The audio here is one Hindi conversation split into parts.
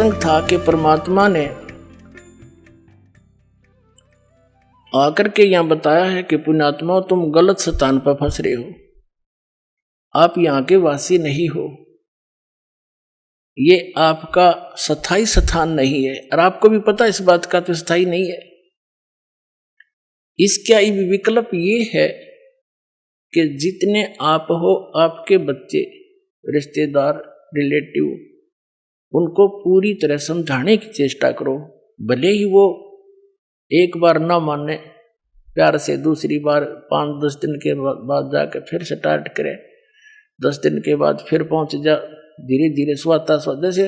प्रसंग था कि परमात्मा ने आकर के यहां बताया है कि पुण्यात्माओं तुम गलत स्थान पर फंस रहे हो, आप यहां के वासी नहीं हो, ये आपका स्थायी स्थान नहीं है। और आपको भी पता इस बात का तो स्थायी नहीं है। इसका विकल्प ये है कि जितने आप हो, आपके बच्चे, रिश्तेदार, रिलेटिव, उनको पूरी तरह समझाने की चेष्टा करो। भले ही वो एक बार ना माने, प्यार से दूसरी बार 5-10 दिन के बाद जाकर फिर स्टार्ट करे, 10 दिन के बाद फिर पहुंच जा, धीरे धीरे स्वाता स्वा, जैसे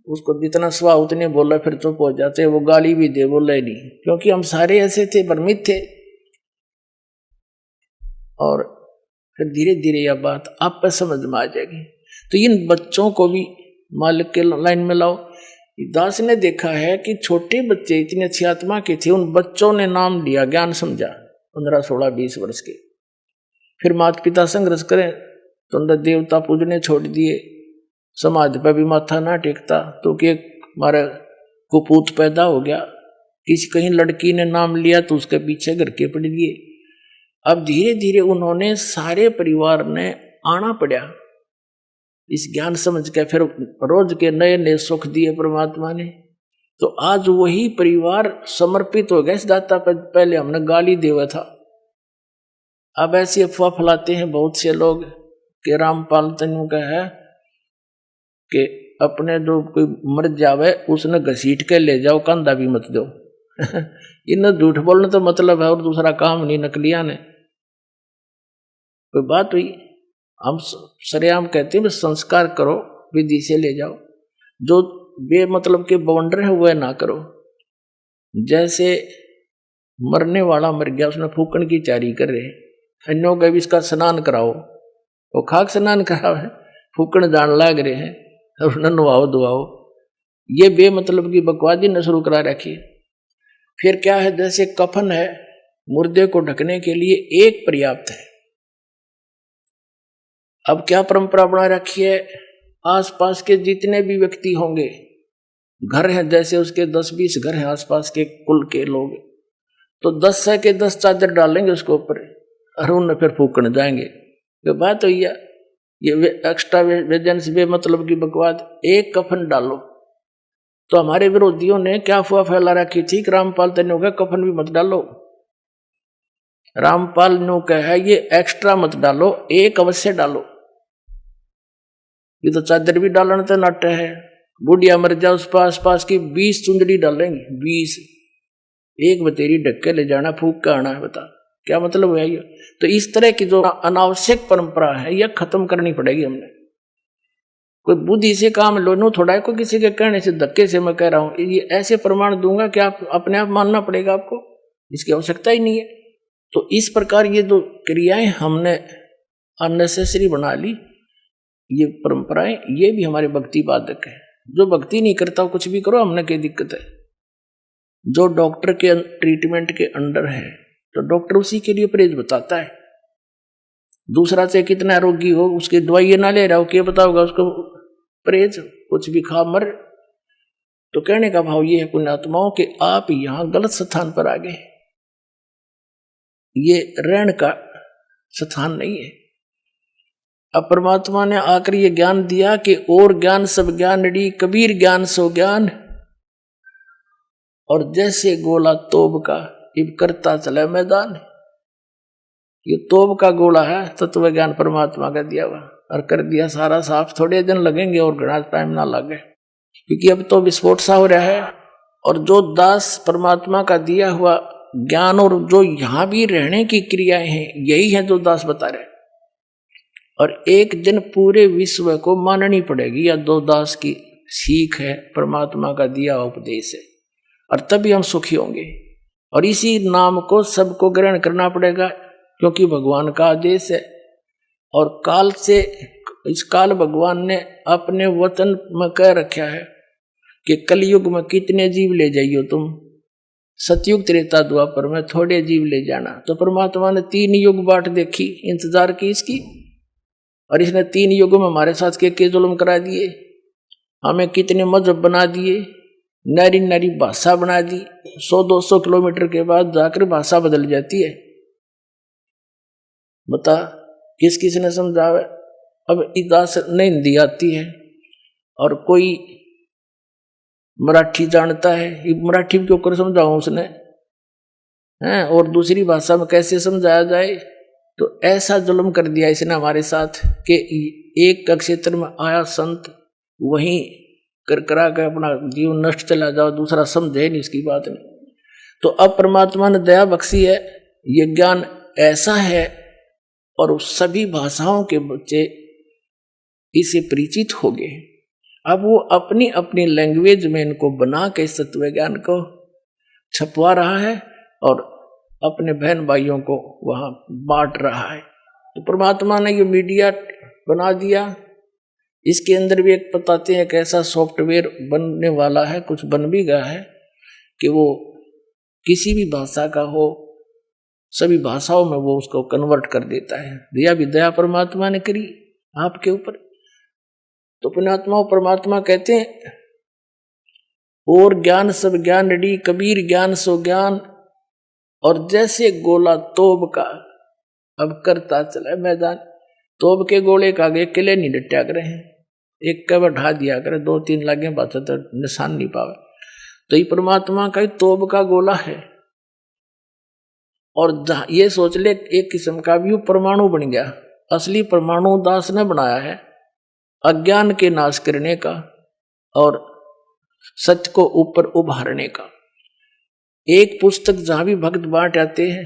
उसको जितना स्वा उतने बोला फिर चुप हो जाते, वो गाली भी दे बोला ही नहीं, क्योंकि हम सारे ऐसे थे, भ्रमित थे। और फिर धीरे धीरे यह बात आप पर समझ में आ जाएगी। तो इन बच्चों को भी मालिक के लाइन में लाओ। दास ने देखा है कि छोटे बच्चे इतनी अच्छी आत्मा के थे, उन बच्चों ने नाम लिया, ज्ञान समझा, 15, 16, 20 वर्ष के। फिर माता पिता संघर्ष करें तो अंदर देवता पूजने छोड़ दिए, समाज पर भी माथा ना टेकता, तो कि हमारा कुपूत पैदा हो गया। किसी कहीं लड़की ने नाम लिया तो उसके पीछे घर के पड़ गए। अब धीरे धीरे उन्होंने सारे परिवार ने आना पड़ा इस ज्ञान समझ के, फिर रोज के नए नए सुख दिए परमात्मा ने। तो आज वही परिवार समर्पित हो गया इस दाता पर। पहले हमने गाली देवा था, अब ऐसी अफवाह फैलाते हैं बहुत से लोग कि रामपाल तनु का है कि अपने जो कोई मर जावे उसने घसीट के ले जाओ, कंधा भी मत दो। इन्हें झूठ बोलने तो मतलब है और दूसरा काम नहीं। नकलिया ने कोई बात हुई, हम सरेआम कहते हैं संस्कार करो, विधि से ले जाओ, जो बेमतलब के बवंडर है वह ना करो। जैसे मरने वाला मर गया, उसने फूकन की तैयारी कर रहे, अन्यों का भी इसका स्नान कराओ, वो खाक स्नान कराओ है, फूकन जान लाग रहे हैं और उन्हें नुआओ दुआओ। ये बेमतलब की बकवादी ने शुरू करा रखी। फिर क्या है, जैसे कफन है, मुर्दे को ढकने के लिए एक पर्याप्त है। अब क्या परंपरा बना रखी है, आसपास के जितने भी व्यक्ति होंगे, घर हैं जैसे उसके 10-20 घर हैं आसपास के कुल के लोग, तो 10 के 10 चादर डालेंगे उसके ऊपर और उन्हें फिर फूकने जाएंगे। तो बात हुई है, ये एक्स्ट्रा वेजेंस बे मतलब की बकवाद। एक कफन डालो। तो हमारे विरोधियों ने क्या अफवाह फैला रखी थी कि रामपाल तनु का कफन भी मत डालो। रामपाल नु कहा ये एक्स्ट्रा मत डालो, एक अवश्य डालो। ये तो चादर भी डालना तो नाट्य है। बुढ़िया मर जाओ उस पास की 20 चुंदड़ी डालेंगे, 20, एक बतेरी ढक के ले जाना, फूक का आना है। बता क्या मतलब है ये। तो इस तरह की जो अनावश्यक परंपरा है यह खत्म करनी पड़ेगी हमने। कोई बुद्धि से काम लो, नो थोड़ा है कोई किसी के कहने से धक्के से मैं कह रहा हूं, ये ऐसे प्रमाण दूंगा कि आप अपने आप मानना पड़ेगा आपको, इसकी आवश्यकता ही नहीं है। तो इस प्रकार ये जो क्रियाएं हमने अननेसेसरी बना ली, ये परंपराएं, ये भी हमारे भक्ति बाधक है। जो भक्ति नहीं करता कुछ भी करो, हमने क्या दिक्कत है। जो डॉक्टर के ट्रीटमेंट के अंडर है तो डॉक्टर उसी के लिए परहेज बताता है। दूसरा से कितना रोगी हो उसकी दवाई ना ले रहा हो, क्या बताओगा उसको परहेज, कुछ भी खा मर। तो कहने का भाव ये है पुण्यात्माओं कि आप यहां गलत स्थान पर आ गए, ये रहने का स्थान नहीं है। अब परमात्मा ने आकर ये ज्ञान दिया कि और ज्ञान सब ज्ञान डी, कबीर ज्ञान सो ज्ञान। और जैसे गोला तोब का इब करता चला मैदान। ये तोब का गोला है, तत्व ज्ञान परमात्मा का दिया हुआ, और कर दिया सारा साफ। थोड़े दिन लगेंगे और घना टाइम ना लगे, क्योंकि अब तो विस्फोट सा हो रहा है। और जो दास परमात्मा का दिया हुआ ज्ञान और जो यहां भी रहने की क्रियाएं हैं, यही है जो दास बता रहे। और एक दिन पूरे विश्व को माननी पड़ेगी या दो दास की सीख है, परमात्मा का दिया उपदेश है, और तभी हम सुखी होंगे। और इसी नाम को सबको ग्रहण करना पड़ेगा, क्योंकि भगवान का आदेश है। और काल से इस काल भगवान ने अपने वचन में कह रखा है कि कलयुग में कितने जीव ले जाइयो तुम, सतयुग त्रेता द्वापर में थोड़े जीव ले जाना। तो परमात्मा ने 3 युग बाट देखी, इंतजार की इसकी, और इसने 3 युगों में हमारे साथ के जुल्म करा दिए। हमें कितने मजहब बना दिए, नारी नारी भाषा बना दी, 100-200 किलोमीटर के बाद जाकर भाषा बदल जाती है। बता किस किस ने समझावे। अब इदास नहीं हिंदी आती है और कोई मराठी जानता है, ये मराठी क्यों कर समझाऊं उसने हैं, और दूसरी भाषा में कैसे समझाया जाए। तो ऐसा जुल्म कर दिया इसने हमारे साथ कि एक का क्षेत्र में आया संत वहीं कर करा के अपना जीवन नष्ट चला जाओ, दूसरा समझे नहीं इसकी बात नहीं। तो अब परमात्मा ने दया बख्शी है, ये ज्ञान ऐसा है और सभी भाषाओं के बच्चे इसे परिचित हो गए। अब वो अपनी अपनी लैंग्वेज में इनको बना के तत्व ज्ञान को छपवा रहा है और अपने बहन भाइयों को वहां बांट रहा है। तो परमात्मा ने ये मीडिया बना दिया। इसके अंदर भी एक बताते हैं कैसा सॉफ्टवेयर बनने वाला है, कुछ बन भी गया है कि वो किसी भी भाषा का हो, सभी भाषाओं में वो उसको कन्वर्ट कर देता है। दया भी दया परमात्मा ने करी आपके ऊपर। तो पुण्यात्मा परमात्मा कहते हैं और ज्ञान सब ज्ञान डी, कबीर ज्ञान सो ज्ञान, और जैसे गोला तोब का अब करता चला मैदान। तोब के गोले का आगे किले नहीं डटया करे हैं, एक का बढ़ा दिया करे, 2-3 लागे बात तो निशान नहीं पावे। तो ये परमात्मा का तोब का गोला है। और ये सोच ले एक किस्म का भी परमाणु बन गया। असली परमाणु दास ने बनाया है अज्ञान के नाश करने का और सत्य को ऊपर उभारने का। एक पुस्तक जहां भी भक्त बांट आते हैं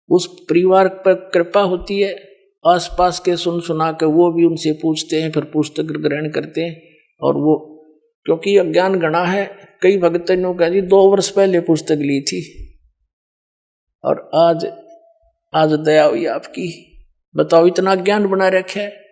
उस परिवार पर कृपा होती है, आसपास के सुन सुना के वो भी उनसे पूछते हैं, फिर पुस्तक ग्रहण करते हैं। और वो क्योंकि अज्ञान गणा है, कई भक्तों ने कहा जी 2 वर्ष पहले पुस्तक ली थी और आज दया हुई आपकी, बताओ इतना ज्ञान बना रखा है।